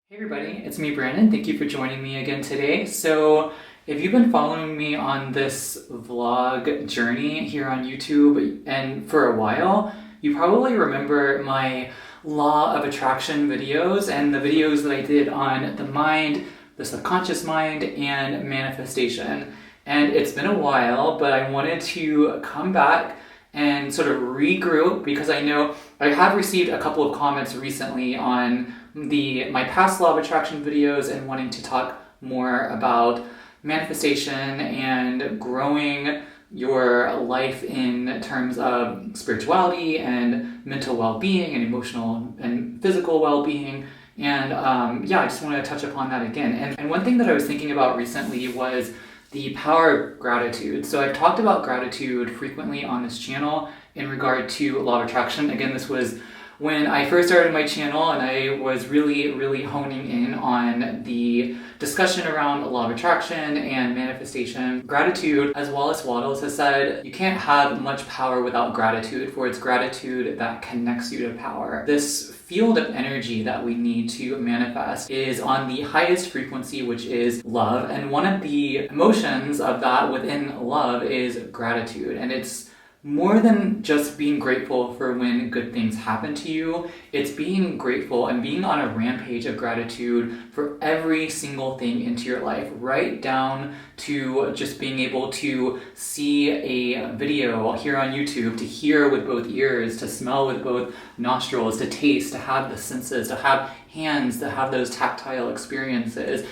Hey everybody, it's me Brandon. Thank you for joining me again today. So if you've been following me on this vlog journey here on YouTube and for a while, you probably remember my law of attraction videos and the videos that I did on the mind, the subconscious mind, and manifestation. And it's been a while, but I wanted to come back and sort of regroup because I know I have received a couple of comments recently on my past law of attraction videos and wanting to talk more about manifestation and growing your life in terms of spirituality and mental well-being and emotional and physical well-being. And I just wanted to touch upon that again. And one thing that I was thinking about recently was the power of gratitude. So I've talked about gratitude frequently on this channel in regard to law of attraction. Again, this was when I first started my channel and I was really honing in on the discussion around law of attraction and manifestation. Gratitude, as Wallace Wattles has said, you can't have much power without gratitude, for it's gratitude that connects you to power. This field of energy that we need to manifest is on the highest frequency, which is love. And one of the emotions of that within love is gratitude. And it's more than just being grateful for when good things happen to you. It's being grateful and being on a rampage of gratitude for every single thing into your life, right down to just being able to see a video here on YouTube, to hear with both ears, to smell with both nostrils, to taste, to have the senses, to have hands, to have those tactile experiences.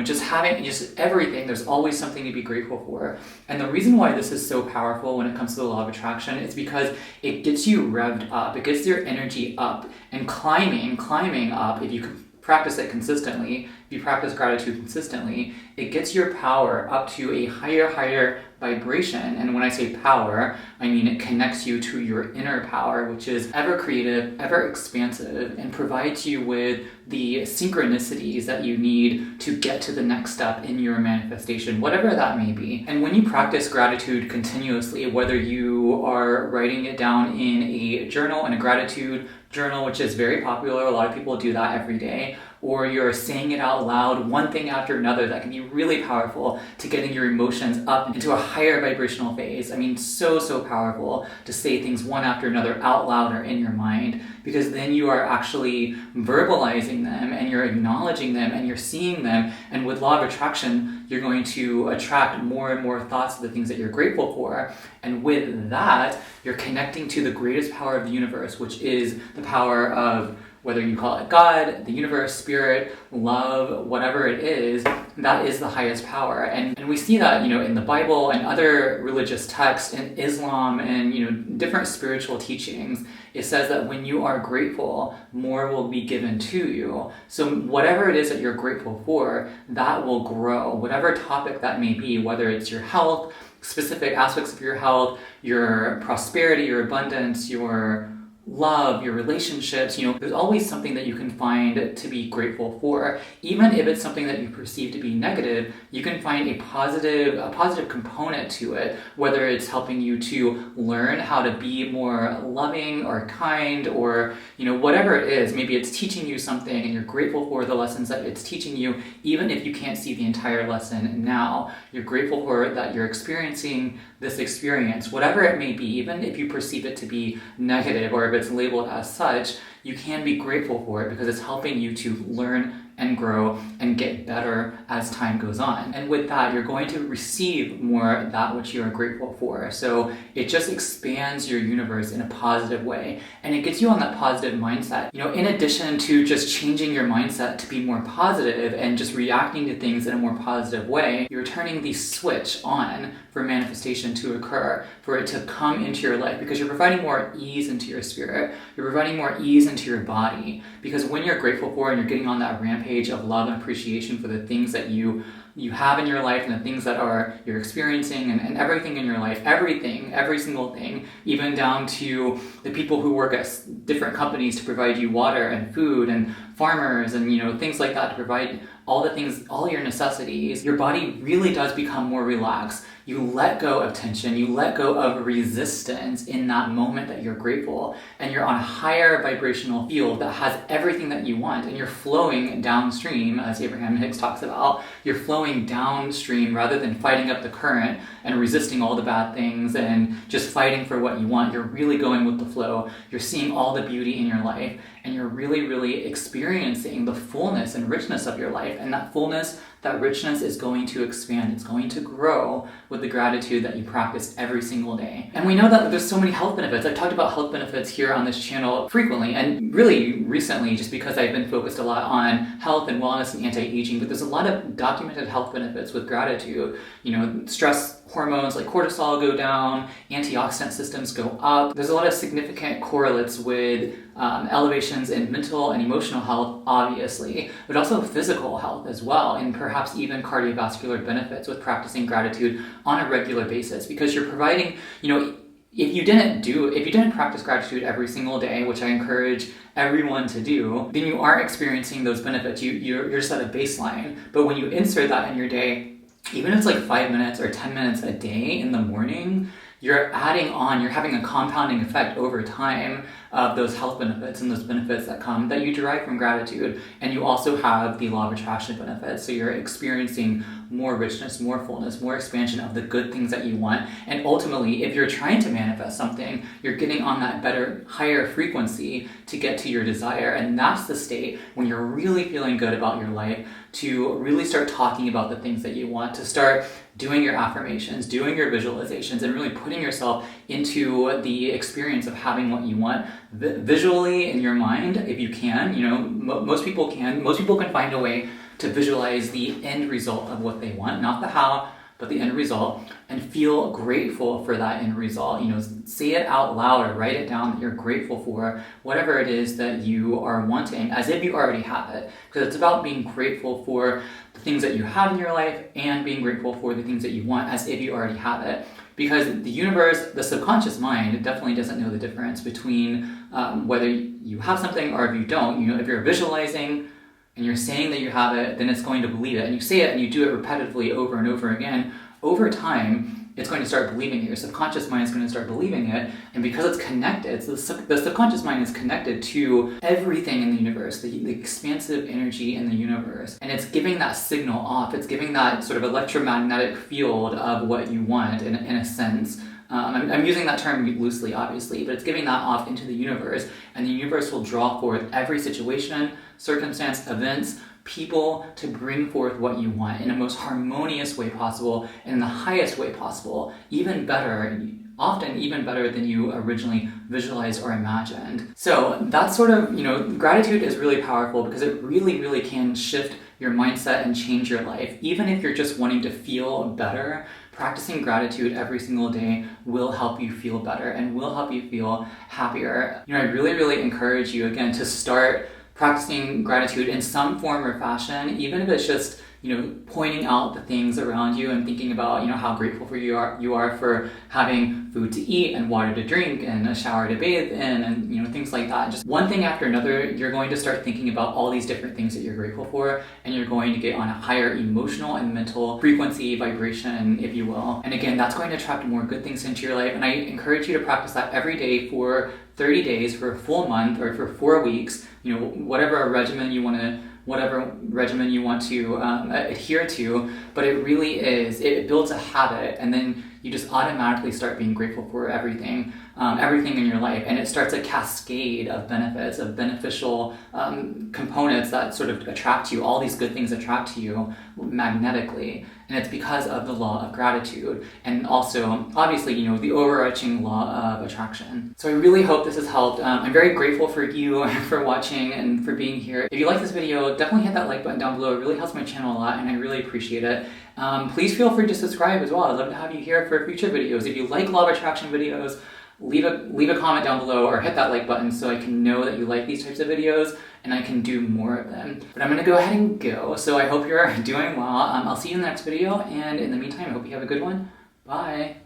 Just having just everything, there's always something to be grateful for. And the reason why this is so powerful when it comes to the law of attraction is because it gets you revved up. It gets your energy up and climbing up. If you can practice it consistently, if you practice gratitude consistently, it gets your power up to a higher vibration. And when I say power, I mean it connects you to your inner power, which is ever creative, ever expansive, and provides you with the synchronicities that you need to get to the next step in your manifestation, whatever that may be. And when you practice gratitude continuously, whether you are writing it down in a journal, in a gratitude journal, which is very popular, a lot of people do that every day, or you're saying it out loud, one thing after another, that can be really powerful to getting your emotions up into a higher vibrational phase. I mean, so powerful to say things one after another out loud or in your mind, because then you are actually verbalizing them and you're acknowledging them and you're seeing them. And with law of attraction, you're going to attract more and more thoughts of the things that you're grateful for. And with that, you're connecting to the greatest power of the universe, which is the power of, whether you call it God, the universe, spirit, love, whatever it is, that is the highest power. And we see that, in the Bible and other religious texts, in Islam and, different spiritual teachings. It says that when you are grateful, more will be given to you. So whatever it is that you're grateful for, that will grow. Whatever topic that may be, whether it's your health, specific aspects of your health, your prosperity, your abundance, your love, your relationships, there's always something that you can find to be grateful for. Even if it's something that you perceive to be negative, you can find a positive component to it, whether it's helping you to learn how to be more loving or kind, or whatever it is. Maybe it's teaching you something and you're grateful for the lessons that it's teaching you, even if you can't see the entire lesson now. You're grateful for that you're experiencing this experience, whatever it may be, even if you perceive it to be negative or if it's labeled as such, you can be grateful for it because it's helping you to learn and grow and get better as time goes on. And with that, you're going to receive more that which you are grateful for. So it just expands your universe in a positive way, and it gets you on that positive mindset. In addition to just changing your mindset to be more positive and just reacting to things in a more positive way, you're turning the switch on for manifestation to occur, for it to come into your life, because you're providing more ease into your spirit, you're providing more ease into your body. Because when you're grateful for and you're getting on that rampage of love and appreciation for the things that you you have in your life and the things that you're experiencing and everything in your life, every single thing, even down to the people who work at different companies to provide you water and food and farmers and things like that to provide all the things, all your necessities, your body really does become more relaxed. You let go of tension, you let go of resistance in that moment that you're grateful, and you're on a higher vibrational field that has everything that you want, and you're flowing downstream, as Abraham Hicks talks about. You're flowing downstream rather than fighting up the current and resisting all the bad things and just fighting for what you want. You're really going with the flow. You're seeing all the beauty in your life, and you're really, really experiencing the fullness and richness of your life. And that fullness, that richness is going to expand. It's going to grow with the gratitude that you practice every single day. And we know that there's so many health benefits. I've talked about health benefits here on this channel frequently and really recently, just because I've been focused a lot on health and wellness and anti-aging, but there's a lot of documented health benefits with gratitude. Stress hormones like cortisol go down, antioxidant systems go up. There's a lot of significant correlates with elevations in mental and emotional health, obviously, but also physical health as well, and perhaps even cardiovascular benefits with practicing gratitude on a regular basis, because you're providing, if you didn't practice gratitude every single day, which I encourage everyone to do, then you aren't experiencing those benefits. You're just at a baseline. But when you insert that in your day, even if it's like 5 minutes or 10 minutes a day in the morning, you're adding on, you're having a compounding effect over time of those health benefits and those benefits that you derive from gratitude. And you also have the law of attraction benefits. So you're experiencing more richness, more fullness, more expansion of the good things that you want. And ultimately, if you're trying to manifest something, you're getting on that better, higher frequency to get to your desire. And that's the state when you're really feeling good about your life, to really start talking about the things that you want, to start doing your affirmations, doing your visualizations, and really putting yourself into the experience of having what you want visually in your mind, if you can. Most people can find a way to visualize the end result of what they want, not the how, but the end result, and feel grateful for that end result. Say it out loud or write it down that you're grateful for whatever it is that you are wanting, as if you already have it. Because it's about being grateful for the things that you have in your life and being grateful for the things that you want as if you already have it. Because the universe, the subconscious mind, definitely doesn't know the difference between whether you have something or if you don't. If you're visualizing and you're saying that you have it, then it's going to believe it. And you say it and you do it repetitively over and over again. Over time, it's going to start believing it. Your subconscious mind is going to start believing it. And because it's connected, so the subconscious mind is connected to everything in the universe, the expansive energy in the universe. And it's giving that signal off. It's giving that sort of electromagnetic field of what you want in a sense. I'm using that term loosely, obviously, but it's giving that off into the universe, and the universe will draw forth every situation, circumstance, events, people to bring forth what you want in the most harmonious way possible and in the highest way possible, even better, often even better than you originally visualized or imagined. So that's sort of, gratitude is really powerful because it really, really can shift your mindset and change your life. Even if you're just wanting to feel better, practicing gratitude every single day will help you feel better and will help you feel happier. I really, really encourage you, again, to start practicing gratitude in some form or fashion, even if it's just pointing out the things around you and thinking about how grateful you are for having food to eat and water to drink and a shower to bathe in, and things like that. Just one thing after another, you're going to start thinking about all these different things that you're grateful for, and you're going to get on a higher emotional and mental frequency, vibration, if you will. And again, that's going to attract more good things into your life. And I encourage you to practice that every day for 30 days, for a full month, or for 4 weeks. Whatever regimen you want to adhere to, but it really is, it builds a habit, and then you just automatically start being grateful for everything in your life, and it starts a cascade of benefits, of beneficial components that sort of attract you. All these good things attract you magnetically, and it's because of the law of gratitude, and also obviously the overarching law of attraction. So I really hope this has helped. I'm very grateful for you for watching and for being here. If you like this video, definitely hit that like button down below. It really helps my channel a lot, and I really appreciate it. Please feel free to subscribe as well. I'd love to have you here for future videos. If you like law of attraction videos, leave a comment down below or hit that like button so I can know that you like these types of videos. and I can do more of them. But I'm gonna go ahead and go. So I hope you're doing well. I'll see you in the next video, and in the meantime, I hope you have a good one. Bye.